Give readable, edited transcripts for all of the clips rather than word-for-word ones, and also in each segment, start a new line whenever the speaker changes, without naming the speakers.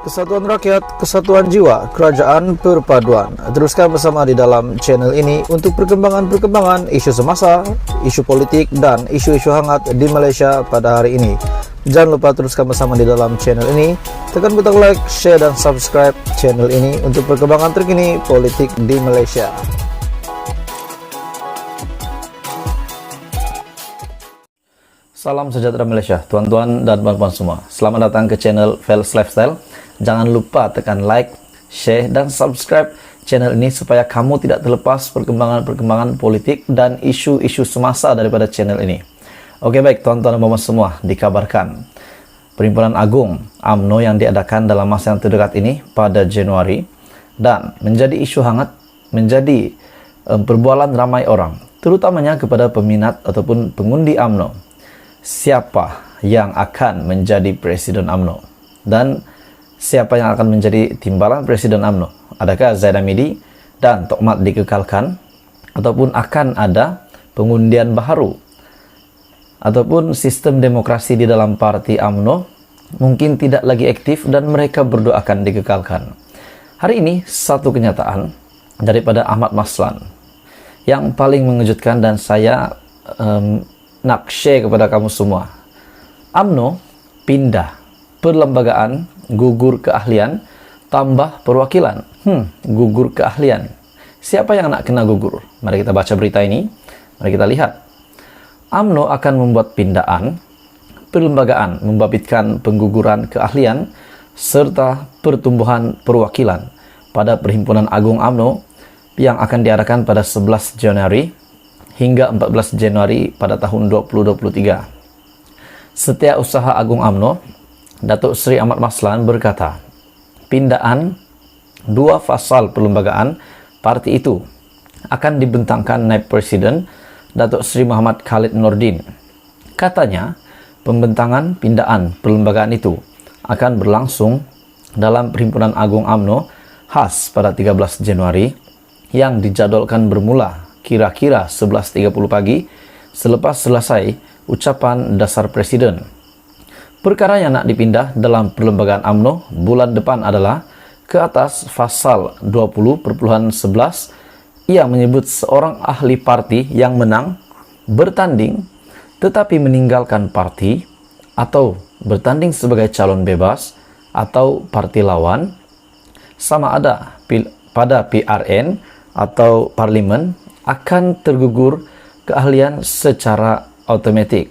Kesatuan rakyat, kesatuan jiwa, kerajaan perpaduan. Teruskan bersama di dalam channel ini untuk perkembangan-perkembangan isu semasa, isu politik, dan isu-isu hangat di Malaysia pada hari ini. Jangan lupa teruskan bersama di dalam channel ini. Tekan butang like, share, dan subscribe channel ini untuk perkembangan terkini politik di Malaysia. Salam sejahtera Malaysia, tuan-tuan dan puan-puan semua. Selamat datang ke channel Fels Lifestyle. Jangan lupa tekan like, share, dan subscribe channel ini supaya kamu tidak terlepas perkembangan-perkembangan politik dan isu-isu semasa daripada channel ini. Oke, baik tuan-tuan dan puan-puan semua, dikabarkan Perhimpunan Agung UMNO yang diadakan dalam masa yang terdekat ini pada Januari dan menjadi isu hangat, menjadi perbualan ramai orang, terutamanya kepada peminat ataupun pengundi UMNO. Siapa yang akan menjadi Presiden UMNO dan siapa yang akan menjadi timbalan Presiden UMNO? Adakah Zaid Hamidi dan Tok Mat dikekalkan ataupun akan ada pengundian baharu ataupun sistem demokrasi di dalam parti UMNO mungkin tidak lagi aktif dan mereka berdua akan dikekalkan? Hari ini satu kenyataan daripada Ahmad Maslan yang paling mengejutkan dan saya nak share kepada kamu semua. UMNO pindah perlembagaan, gugur keahlian, tambah perwakilan. Gugur keahlian. Siapa yang nak kena gugur? Mari kita baca berita ini. Mari kita lihat. UMNO akan membuat pindaan perlembagaan, membabitkan pengguguran keahlian serta pertumbuhan perwakilan pada Perhimpunan Agung UMNO yang akan diadakan pada 11 Januari hingga 14 Januari pada tahun 2023. Setiausaha Agung UMNO, Datuk Seri Ahmad Maslan berkata, pindaan dua fasal perlembagaan parti itu akan dibentangkan Naib Presiden Datuk Seri Muhammad Khalid Nordin. Katanya, pembentangan pindaan perlembagaan itu akan berlangsung dalam Perhimpunan Agung UMNO khas pada 13 Januari yang dijadwalkan bermula kira-kira 11.30 pagi selepas selesai ucapan dasar Presiden. Perkara yang nak dipindah dalam perlembagaan UMNO bulan depan adalah ke atas pasal 20.11 yang menyebut seorang ahli parti yang menang bertanding tetapi meninggalkan parti atau bertanding sebagai calon bebas atau parti lawan sama ada pada PRN atau parlimen akan tergugur keahlian secara otomatik.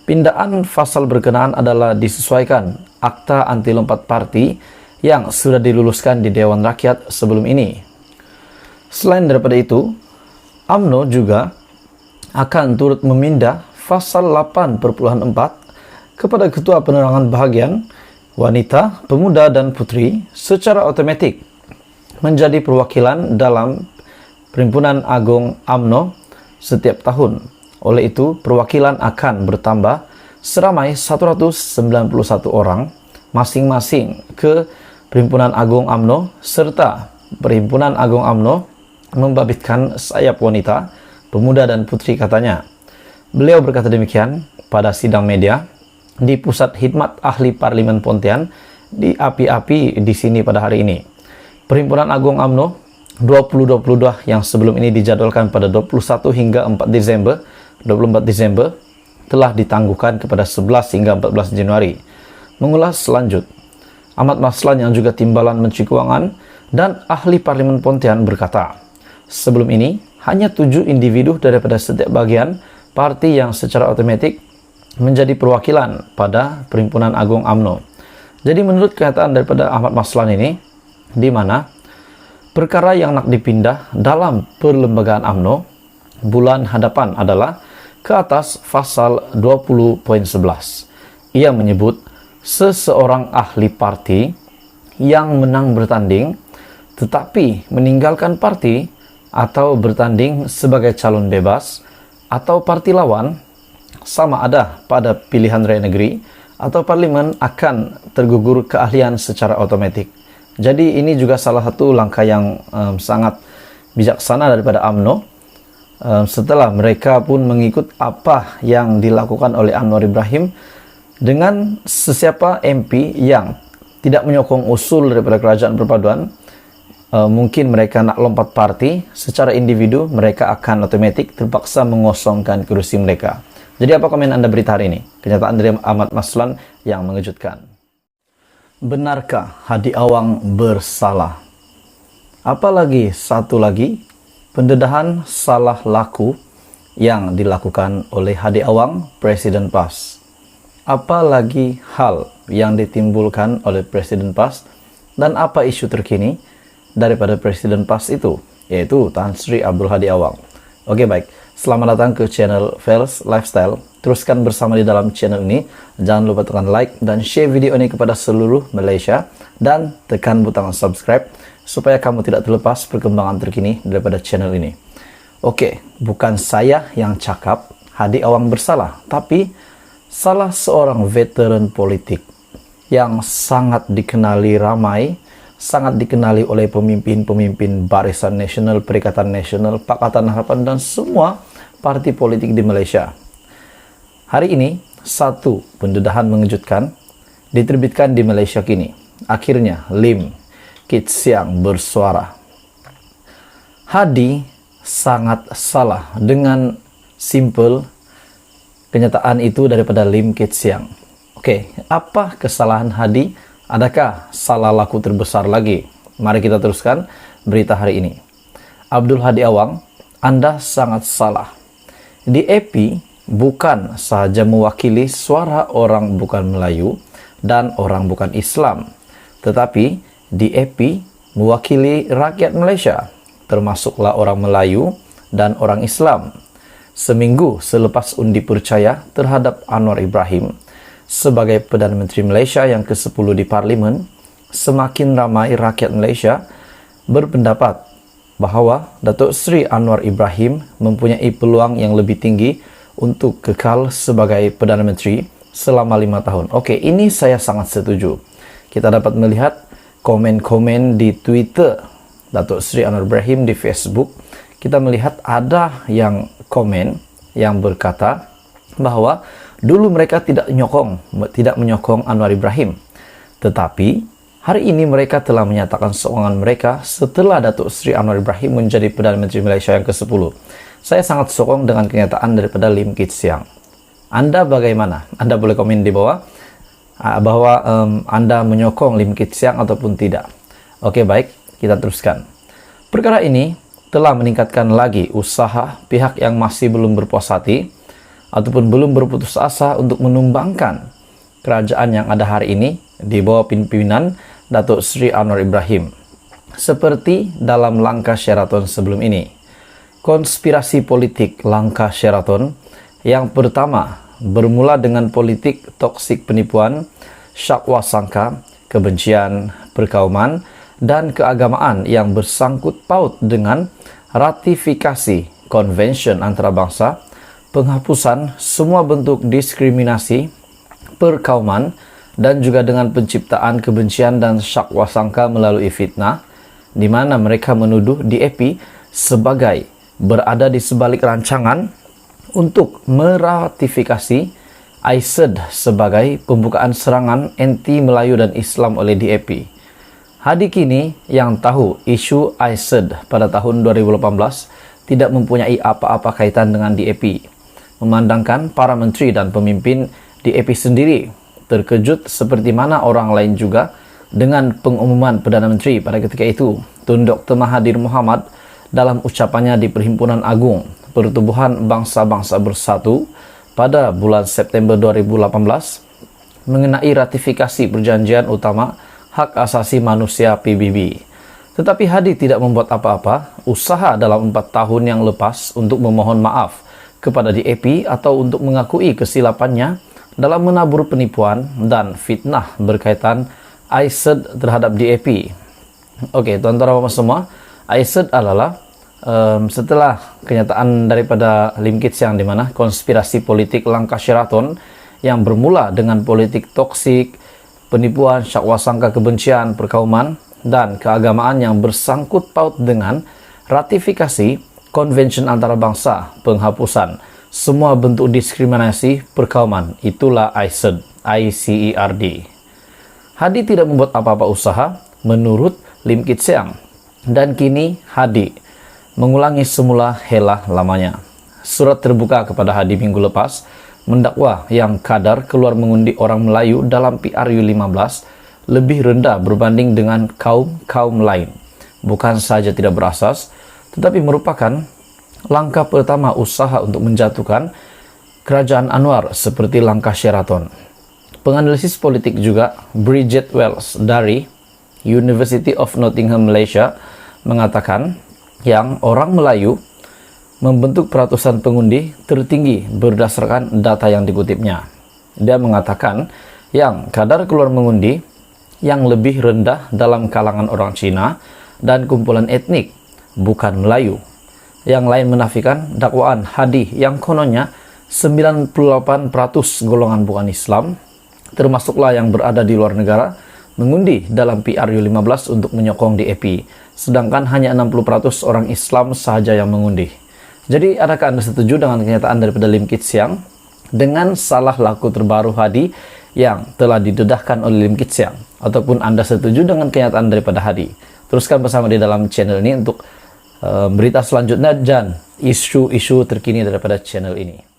Pindaan fasal berkenaan adalah disesuaikan Akta Anti Lompat Parti yang sudah diluluskan di Dewan Rakyat sebelum ini. Selain daripada itu, UMNO juga akan turut memindah fasal 8.4 kepada Ketua Penerangan Bahagian Wanita, Pemuda dan Puteri secara otomatik menjadi perwakilan dalam Perhimpunan Agung UMNO setiap tahun. Oleh itu, perwakilan akan bertambah seramai 191 orang masing-masing ke Perhimpunan Agung UMNO serta Perhimpunan Agung UMNO membabitkan sayap wanita, pemuda dan puteri katanya. Beliau berkata demikian pada sidang media di Pusat Khidmat Ahli Parlimen Pontian di Api-Api di sini pada hari ini. Perhimpunan Agung UMNO 2022 yang sebelum ini dijadwalkan pada 21 hingga 24 Desember telah ditangguhkan kepada 11 hingga 14 Januari. Mengulas selanjut, Ahmad Maslan yang juga timbalan Menteri Kewangan dan ahli Parlimen Pontian berkata, sebelum ini hanya 7 individu daripada setiap bagian parti yang secara otomatik menjadi perwakilan pada Perhimpunan Agung UMNO. Jadi menurut kenyataan daripada Ahmad Maslan ini, di mana perkara yang nak dipindah dalam perlembagaan UMNO bulan hadapan adalah ke atas pasal 20.11. Ia menyebut seseorang ahli parti yang menang bertanding tetapi meninggalkan parti atau bertanding sebagai calon bebas atau parti lawan sama ada pada pilihan raya negeri atau parlimen akan tergugur keahlian secara otomatik. Jadi ini juga salah satu langkah yang sangat bijaksana daripada UMNO setelah mereka pun mengikut apa yang dilakukan oleh Anwar Ibrahim dengan sesiapa MP yang tidak menyokong usul daripada kerajaan perpaduan, mungkin mereka nak lompat parti, secara individu mereka akan otomatik terpaksa mengosongkan kursi mereka. Jadi apa komen Anda berita hari ini? Kenyataan dari Ahmad Maslan yang mengejutkan. Benarkah Hadi Awang bersalah? Apalagi satu lagi pendedahan salah laku yang dilakukan oleh Hadi Awang, Presiden PAS. Apalagi hal yang ditimbulkan oleh Presiden PAS dan apa isu terkini daripada Presiden PAS itu, yaitu Tan Sri Abdul Hadi Awang. Oke, baik. Selamat datang ke channel Fels Lifestyle. Teruskan bersama di dalam channel ini. Jangan lupa tekan like dan share video ini kepada seluruh Malaysia. Dan tekan butang subscribe supaya kamu tidak terlepas perkembangan terkini daripada channel ini. Oke, bukan saya yang cakap Hadi Awang bersalah, tapi salah seorang veteran politik yang sangat dikenali ramai, sangat dikenali oleh pemimpin-pemimpin Barisan Nasional, Perikatan Nasional, Pakatan Harapan, dan semua parti politik di Malaysia. Hari ini, satu pendedahan mengejutkan diterbitkan di Malaysia kini. Akhirnya, Lim Kit Siang bersuara. Hadi sangat salah. Dengan simple, kenyataan itu daripada Lim Kit Siang. Oke, apa kesalahan Hadi? Adakah salah laku terbesar lagi? Mari kita teruskan berita hari ini. Abdul Hadi Awang, Anda sangat salah. DAP bukan sahaja mewakili suara orang bukan Melayu dan orang bukan Islam, tetapi DAP mewakili rakyat Malaysia, termasuklah orang Melayu dan orang Islam. Seminggu selepas undi percaya terhadap Anwar Ibrahim sebagai Perdana Menteri Malaysia yang ke-10 di Parlimen, semakin ramai rakyat Malaysia berpendapat bahawa Datuk Seri Anwar Ibrahim mempunyai peluang yang lebih tinggi untuk kekal sebagai Perdana Menteri selama 5 tahun. Okey, ini saya sangat setuju. Kita dapat melihat komen-komen di Twitter Datuk Seri Anwar Ibrahim, di Facebook. Kita melihat ada yang komen yang berkata bahawa dulu mereka tidak menyokong Anwar Ibrahim. Tetapi hari ini mereka telah menyatakan sokongan mereka setelah Datuk Seri Anwar Ibrahim menjadi Perdana Menteri Malaysia yang ke-10. Saya sangat sokong dengan kenyataan daripada Lim Kit Siang. Anda bagaimana? Anda boleh komen di bawah bahwa Anda menyokong Lim Kit Siang ataupun tidak. Oke, baik, kita teruskan. Perkara ini telah meningkatkan lagi usaha pihak yang masih belum berpuas hati ataupun belum berputus asa untuk menumbangkan kerajaan yang ada hari ini di bawah pimpinan Datuk Seri Anwar Ibrahim. Seperti dalam langkah Sheraton sebelum ini. Konspirasi politik langkah Sheraton yang pertama bermula dengan politik toksik penipuan, syakwa sangka, kebencian, perkauman, dan keagamaan yang bersangkut paut dengan ratifikasi Konvensyen Antarabangsa, penghapusan semua bentuk diskriminasi, perkauman, dan juga dengan penciptaan kebencian dan syakwa sangka melalui fitnah, di mana mereka menuduh DAP sebagai berada di sebalik rancangan untuk meratifikasi ISED sebagai pembukaan serangan anti Melayu dan Islam oleh DAP. Hadi kini yang tahu isu ISED pada tahun 2018 tidak mempunyai apa-apa kaitan dengan DAP. Memandangkan para menteri dan pemimpin DAP sendiri terkejut seperti mana orang lain juga dengan pengumuman Perdana Menteri pada ketika itu, Tun Dr. Mahathir Mohamad dalam ucapannya di Perhimpunan Agung Pertubuhan Bangsa-Bangsa Bersatu pada bulan September 2018 mengenai ratifikasi Perjanjian Utama Hak Asasi Manusia PBB. Tetapi Hadi tidak membuat apa-apa usaha dalam 4 tahun yang lepas untuk memohon maaf kepada DAP atau untuk mengakui kesilapannya dalam menabur penipuan dan fitnah berkaitan ISED terhadap DAP. Okey, tuan-tuan dan semua, ISED adalah setelah kenyataan daripada Lim Kit Siang di mana konspirasi politik langkah Sheraton yang bermula dengan politik toksik, penipuan, syakwa sangka, kebencian, perkauman, dan keagamaan yang bersangkut paut dengan ratifikasi Konvensyen Antarabangsa, penghapusan semua bentuk diskriminasi, perkauman. Itulah ICED, ICERD. Hadi tidak membuat apa-apa usaha menurut Lim Kit Siang. Dan kini Hadi mengulangi semula helah lamanya. Surat terbuka kepada Hadi minggu lepas mendakwa yang kadar keluar mengundi orang Melayu dalam PRU 15 lebih rendah berbanding dengan kaum lain. Bukan saja tidak berasas, tetapi merupakan langkah pertama usaha untuk menjatuhkan kerajaan Anwar seperti langkah Sheraton. Penganalisis politik juga Bridget Wells dari University of Nottingham, Malaysia mengatakan yang orang Melayu membentuk peratusan pengundi tertinggi berdasarkan data yang dikutipnya. Dia mengatakan yang kadar keluar mengundi yang lebih rendah dalam kalangan orang Cina dan kumpulan etnik, bukan Melayu. Yang lain menafikan dakwaan Hadi yang kononnya 98% golongan bukan Islam, termasuklah yang berada di luar negara, mengundi dalam PRU 15 untuk menyokong DAP, sedangkan hanya 60% orang Islam sahaja yang mengundi. Jadi, adakah Anda setuju dengan kenyataan daripada Lim Kit Siang dengan salah laku terbaru Hadi yang telah didedahkan oleh Lim Kit Siang? Ataupun Anda setuju dengan kenyataan daripada Hadi? Teruskan bersama di dalam channel ini untuk berita selanjutnya dan isu-isu terkini daripada channel ini.